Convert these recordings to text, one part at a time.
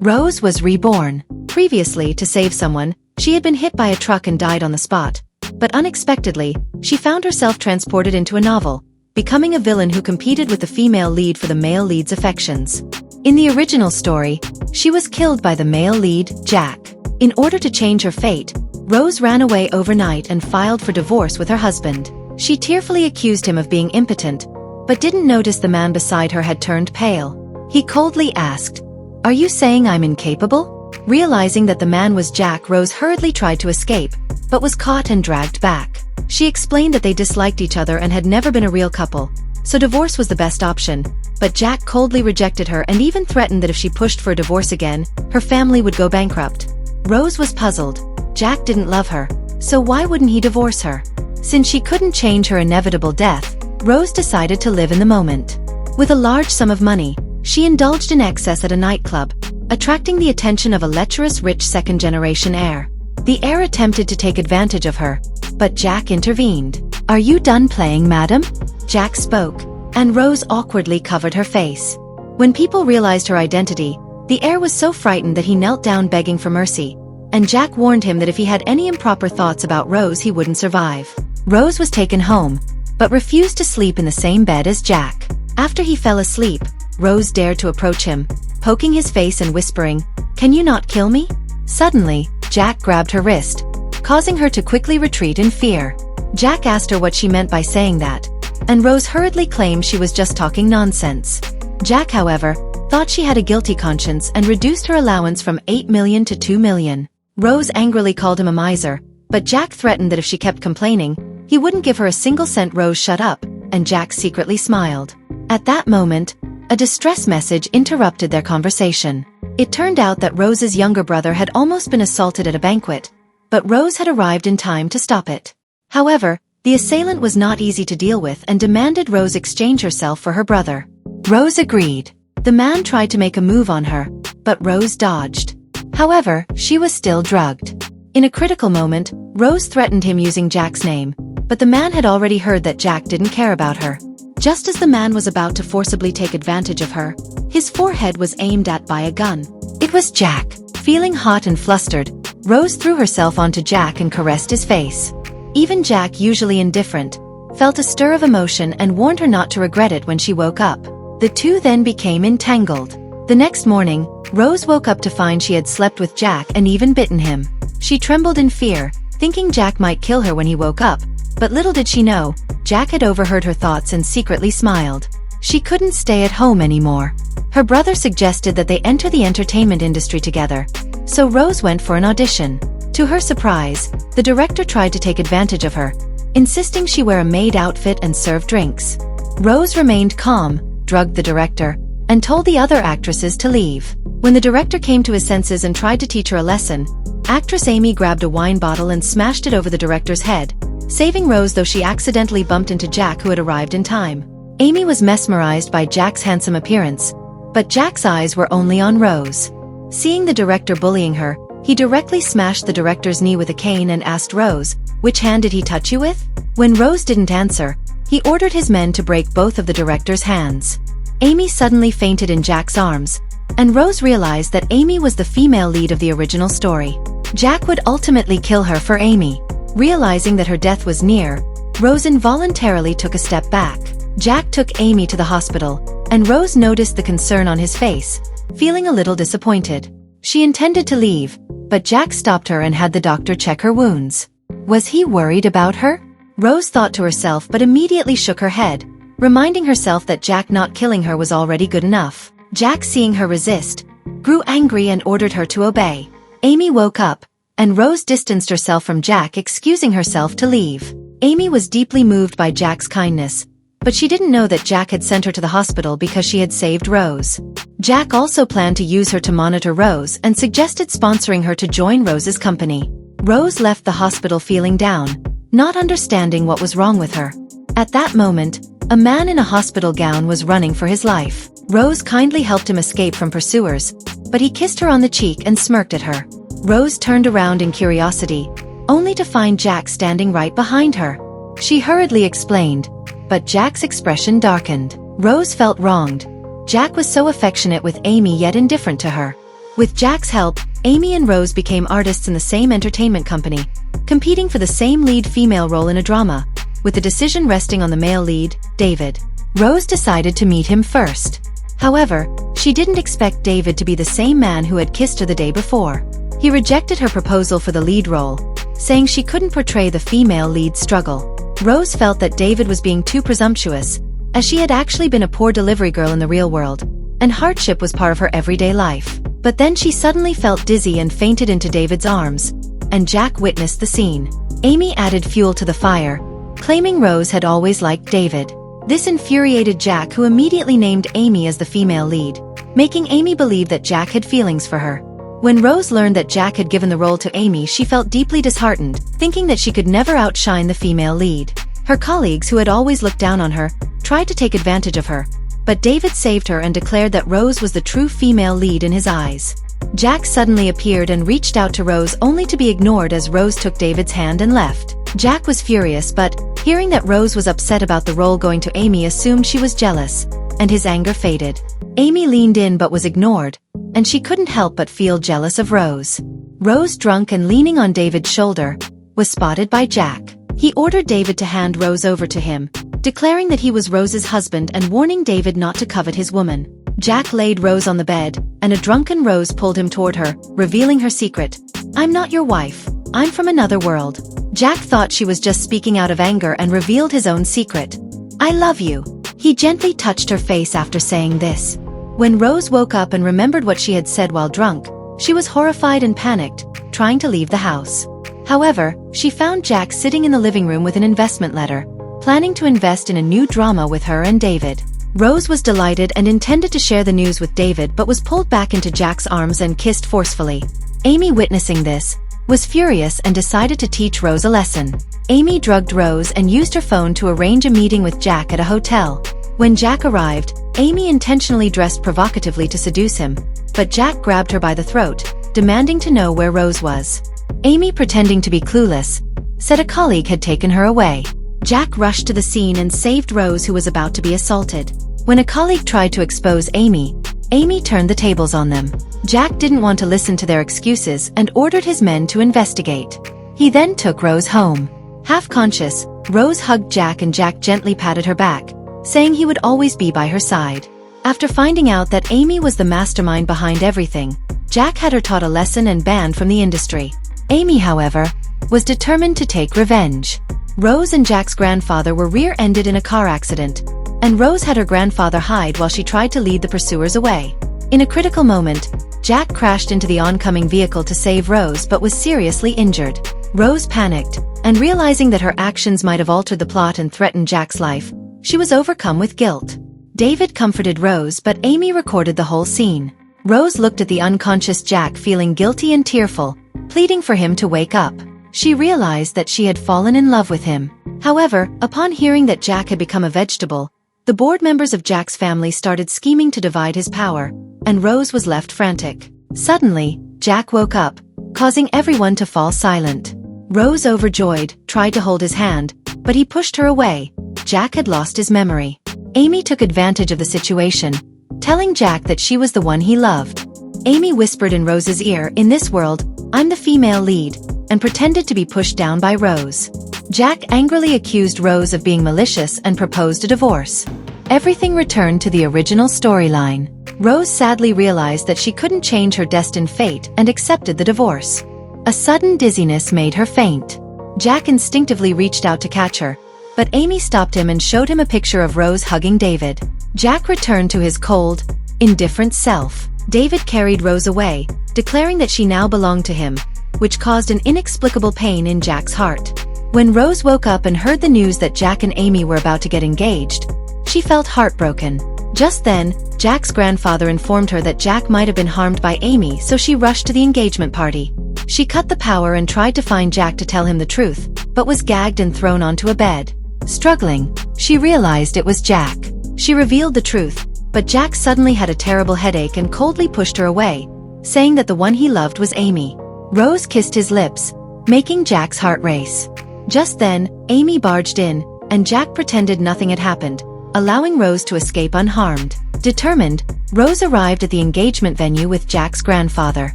Rose was reborn. Previously, to save someone, she had been hit by a truck and died on the spot. But unexpectedly, she found herself transported into a novel, becoming a villain who competed with the female lead for the male lead's affections. In the original story, she was killed by the male lead, Jack. In order to change her fate, Rose ran away overnight and filed for divorce with her husband. She tearfully accused him of being impotent, but didn't notice the man beside her had turned pale. He coldly asked, "Are you saying I'm incapable?" Realizing that the man was Jack, Rose hurriedly tried to escape, but was caught and dragged back. She explained that they disliked each other and had never been a real couple, so divorce was the best option, but Jack coldly rejected her and even threatened that if she pushed for a divorce again, her family would go bankrupt. Rose was puzzled. Jack didn't love her, so why wouldn't he divorce her? Since she couldn't change her inevitable death, Rose decided to live in the moment. With a large sum of money, she indulged in excess at a nightclub, attracting the attention of a lecherous rich second-generation heir. The heir attempted to take advantage of her, but Jack intervened. "Are you done playing, madam?" Jack spoke, and Rose awkwardly covered her face. When people realized her identity, the heir was so frightened that he knelt down begging for mercy, and Jack warned him that if he had any improper thoughts about Rose he wouldn't survive. Rose was taken home, but refused to sleep in the same bed as Jack. After he fell asleep, Rose dared to approach him, poking his face and whispering, "Can you not kill me?" Suddenly, Jack grabbed her wrist, causing her to quickly retreat in fear. Jack asked her what she meant by saying that, and Rose hurriedly claimed she was just talking nonsense. Jack, however, thought she had a guilty conscience and reduced her allowance from 8 million to 2 million. Rose angrily called him a miser, but Jack threatened that if she kept complaining, he wouldn't give her a single cent. Rose shut up, and Jack secretly smiled. At that moment, a distress message interrupted their conversation. It turned out that Rose's younger brother had almost been assaulted at a banquet, but Rose had arrived in time to stop it. However, the assailant was not easy to deal with and demanded Rose exchange herself for her brother. Rose agreed. The man tried to make a move on her, but Rose dodged. However, she was still drugged. In a critical moment, Rose threatened him using Jack's name, but the man had already heard that Jack didn't care about her. Just as the man was about to forcibly take advantage of her, his forehead was aimed at by a gun. It was Jack. Feeling hot and flustered, Rose threw herself onto Jack and caressed his face. Even Jack, usually indifferent, felt a stir of emotion and warned her not to regret it when she woke up. The two then became entangled. The next morning, Rose woke up to find she had slept with Jack and even bitten him. She trembled in fear, thinking Jack might kill her when he woke up, but little did she know, Jack had overheard her thoughts and secretly smiled. She couldn't stay at home anymore. Her brother suggested that they enter the entertainment industry together, so Rose went for an audition. To her surprise, the director tried to take advantage of her, insisting she wear a maid outfit and serve drinks. Rose remained calm, drugged the director, and told the other actresses to leave. When the director came to his senses and tried to teach her a lesson, actress Amy grabbed a wine bottle and smashed it over the director's head, saving Rose, though she accidentally bumped into Jack, who had arrived in time. Amy was mesmerized by Jack's handsome appearance, but Jack's eyes were only on Rose. Seeing the director bullying her, he directly smashed the director's knee with a cane and asked Rose, "Which hand did he touch you with?" When Rose didn't answer, he ordered his men to break both of the director's hands. Amy suddenly fainted in Jack's arms, and Rose realized that Amy was the female lead of the original story. Jack would ultimately kill her for Amy. Realizing that her death was near, Rose involuntarily took a step back. Jack took Amy to the hospital, and Rose noticed the concern on his face, feeling a little disappointed. She intended to leave, but Jack stopped her and had the doctor check her wounds. Was he worried about her? Rose thought to herself, but immediately shook her head, reminding herself that Jack not killing her was already good enough. Jack, seeing her resist, grew angry and ordered her to obey. Amy woke up, and Rose distanced herself from Jack, excusing herself to leave. Amy was deeply moved by Jack's kindness, but she didn't know that Jack had sent her to the hospital because she had saved Rose. Jack also planned to use her to monitor Rose and suggested sponsoring her to join Rose's company. Rose left the hospital feeling down, not understanding what was wrong with her. At that moment, a man in a hospital gown was running for his life. Rose kindly helped him escape from pursuers, but he kissed her on the cheek and smirked at her. Rose turned around in curiosity, only to find Jack standing right behind her. She hurriedly explained, but Jack's expression darkened. Rose felt wronged. Jack was so affectionate with Amy yet indifferent to her. With Jack's help, Amy and Rose became artists in the same entertainment company, competing for the same lead female role in a drama, with the decision resting on the male lead, David. Rose decided to meet him first. However, she didn't expect David to be the same man who had kissed her the day before. He rejected her proposal for the lead role, saying she couldn't portray the female lead struggle. Rose felt that David was being too presumptuous, as she had actually been a poor delivery girl in the real world, and hardship was part of her everyday life. But then she suddenly felt dizzy and fainted into David's arms, and Jack witnessed the scene. Amy added fuel to the fire, claiming Rose had always liked David. This infuriated Jack, who immediately named Amy as the female lead, making Amy believe that Jack had feelings for her. When Rose learned that Jack had given the role to Amy, she felt deeply disheartened, thinking that she could never outshine the female lead. Her colleagues, who had always looked down on her, tried to take advantage of her, but David saved her and declared that Rose was the true female lead in his eyes. Jack suddenly appeared and reached out to Rose, only to be ignored as Rose took David's hand and left. Jack was furious, but, hearing that Rose was upset about the role going to Amy, assumed she was jealous, and his anger faded. Amy leaned in but was ignored, and she couldn't help but feel jealous of Rose. Rose, drunk and leaning on David's shoulder, was spotted by Jack. He ordered David to hand Rose over to him, declaring that he was Rose's husband and warning David not to covet his woman. Jack laid Rose on the bed, and a drunken Rose pulled him toward her, revealing her secret. "I'm not your wife. I'm from another world." Jack thought she was just speaking out of anger and revealed his own secret. "I love you." He gently touched her face after saying this. When Rose woke up and remembered what she had said while drunk, she was horrified and panicked, trying to leave the house. However, she found Jack sitting in the living room with an investment letter, planning to invest in a new drama with her and David. Rose was delighted and intended to share the news with David, but was pulled back into Jack's arms and kissed forcefully. Amy, witnessing this, was furious and decided to teach Rose a lesson. Amy drugged Rose and used her phone to arrange a meeting with Jack at a hotel. When Jack arrived, Amy intentionally dressed provocatively to seduce him, but Jack grabbed her by the throat, demanding to know where Rose was. Amy, pretending to be clueless, said a colleague had taken her away. Jack rushed to the scene and saved Rose, who was about to be assaulted. When a colleague tried to expose Amy, Amy turned the tables on them. Jack didn't want to listen to their excuses and ordered his men to investigate. He then took Rose home. Half conscious, Rose hugged Jack and Jack gently patted her back, saying he would always be by her side. After finding out that Amy was the mastermind behind everything, Jack had her taught a lesson and banned from the industry. Amy, however, was determined to take revenge. Rose and Jack's grandfather were rear-ended in a car accident, and Rose had her grandfather hide while she tried to lead the pursuers away. In a critical moment, Jack crashed into the oncoming vehicle to save Rose but was seriously injured. Rose panicked, and realizing that her actions might have altered the plot and threatened Jack's life, she was overcome with guilt. David comforted Rose, but Amy recorded the whole scene. Rose looked at the unconscious Jack, feeling guilty and tearful, pleading for him to wake up. She realized that she had fallen in love with him. However, upon hearing that Jack had become a vegetable, the board members of Jack's family started scheming to divide his power, and Rose was left frantic. Suddenly, Jack woke up, causing everyone to fall silent. Rose, overjoyed, tried to hold his hand, but he pushed her away. Jack had lost his memory. Amy took advantage of the situation, telling Jack that she was the one he loved. Amy whispered in Rose's ear, "In this world, I'm the female lead," and pretended to be pushed down by Rose. Jack angrily accused Rose of being malicious and proposed a divorce. Everything returned to the original storyline. Rose sadly realized that she couldn't change her destined fate and accepted the divorce. A sudden dizziness made her faint. Jack instinctively reached out to catch her, but Amy stopped him and showed him a picture of Rose hugging David. Jack returned to his cold, indifferent self. David carried Rose away, declaring that she now belonged to him, which caused an inexplicable pain in Jack's heart. When Rose woke up and heard the news that Jack and Amy were about to get engaged, she felt heartbroken. Just then, Jack's grandfather informed her that Jack might have been harmed by Amy, so she rushed to the engagement party. She cut the power and tried to find Jack to tell him the truth, but was gagged and thrown onto a bed. Struggling, she realized it was Jack. She revealed the truth, but Jack suddenly had a terrible headache and coldly pushed her away, saying that the one he loved was Amy. Rose kissed his lips, making Jack's heart race. Just then, Amy barged in, and Jack pretended nothing had happened, allowing Rose to escape unharmed. Determined, Rose arrived at the engagement venue with Jack's grandfather.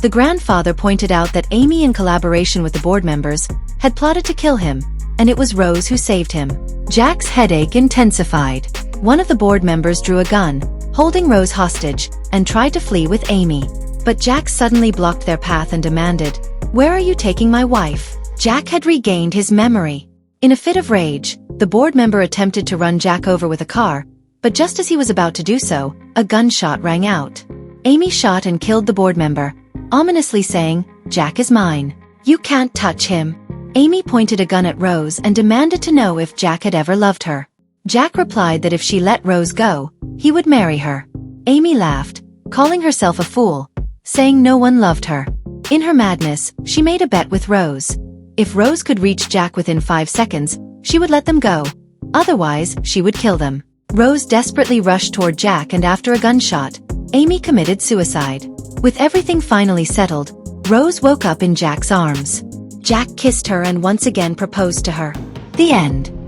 The grandfather pointed out that Amy, in collaboration with the board members, had plotted to kill him, and it was Rose who saved him. Jack's headache intensified. One of the board members drew a gun, holding Rose hostage, and tried to flee with Amy. But Jack suddenly blocked their path and demanded, "Where are you taking my wife?" Jack had regained his memory. In a fit of rage, the board member attempted to run Jack over with a car, but just as he was about to do so, a gunshot rang out. Amy shot and killed the board member, ominously saying, "Jack is mine. You can't touch him." Amy pointed a gun at Rose and demanded to know if Jack had ever loved her. Jack replied that if she let Rose go, he would marry her. Amy laughed, calling herself a fool, saying no one loved her. In her madness, she made a bet with Rose. If Rose could reach Jack within 5 seconds, she would let them go. Otherwise, she would kill them. Rose desperately rushed toward Jack, and after a gunshot, Amy committed suicide. With everything finally settled, Rose woke up in Jack's arms. Jack kissed her and once again proposed to her. The end.